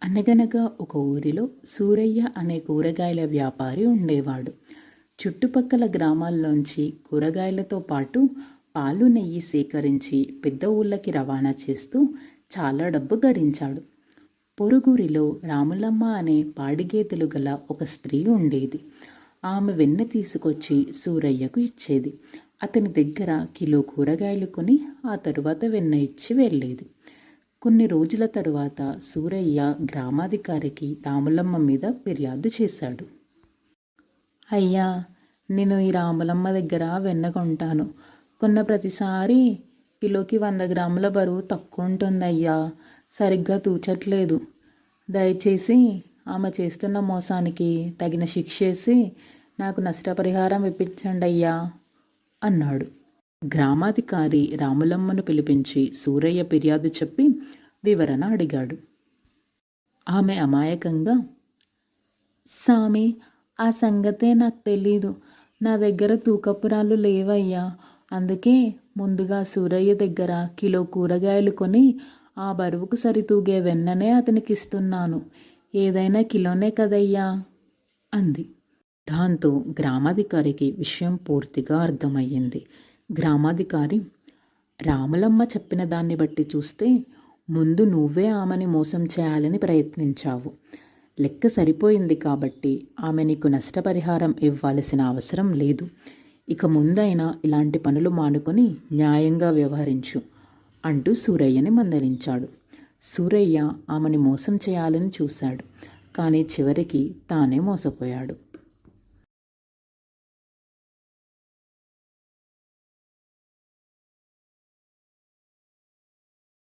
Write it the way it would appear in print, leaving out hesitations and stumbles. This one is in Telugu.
అనగనగా ఒక ఊరిలో సూరయ్య అనే కూరగాయల వ్యాపారి ఉండేవాడు. చుట్టుపక్కల గ్రామాల్లోంచి కూరగాయలతో పాటు పాలు, నెయ్యి సేకరించి పెద్ద ఊళ్ళకి రవాణా చేస్తూ చాలా డబ్బు గడించాడు. పొరుగురిలో రాములమ్మ అనే పాడిగేదెలు గల ఒక స్త్రీ ఉండేది. ఆమె వెన్న తీసుకొచ్చి సూరయ్యకు ఇచ్చేది. అతని దగ్గర కిలో కూరగాయలు కొని ఆ తరువాత వెన్న ఇచ్చి వెళ్ళేది. కొన్ని రోజుల తరువాత సూరయ్య గ్రామాధికారికి రాములమ్మ మీద ఫిర్యాదు చేశాడు. అయ్యా, నేను ఈ రాములమ్మ దగ్గర వెన్న కొంటాను. కొన్న ప్రతిసారి కిలోకి 100 గ్రాముల బరువు తక్కువ ఉంటుందయ్యా. సరిగ్గా తూచట్లేదు. దయచేసి ఆమె చేస్తున్న మోసానికి తగిన శిక్షేసి నాకు నష్టపరిహారం ఇప్పించండి అయ్యా అన్నాడు. గ్రామాధికారి రాములమ్మను పిలిపించి సూరయ్య ఫిర్యాదు చెప్పి వివరణ అడిగాడు. ఆమె అమాయకంగా, సామి, ఆ సంగతే నాకు తెలీదు. నా దగ్గర తూకపురాలు లేవయ్యా. అందుకే ముందుగా సూరయ్య దగ్గర కిలో కూరగాయలు కొని ఆ బరువుకు సరితూగే వెన్ననే అతనికి ఇస్తున్నాను. ఏదైనా కిలోనే కదయ్యా అంది. దాంతో గ్రామాధికారికి విషయం పూర్తిగా అర్థమయ్యింది. గ్రామాధికారి, రాములమ్మ చెప్పిన దాన్ని బట్టి చూస్తే ముందు నువ్వే ఆమెని మోసం చేయాలని ప్రయత్నించావు. లెక్క సరిపోయింది కాబట్టి ఆమె నీకు నష్టపరిహారం ఇవ్వాల్సిన అవసరం లేదు. ఇక ముందైనా ఇలాంటి పనులు మానుకొని న్యాయంగా వ్యవహరించు అంటూ సూరయ్యని మందలించాడు. సూరయ్య ఆమెని మోసం చేయాలని చూశాడు. కానీ చివరికి తానే మోసపోయాడు.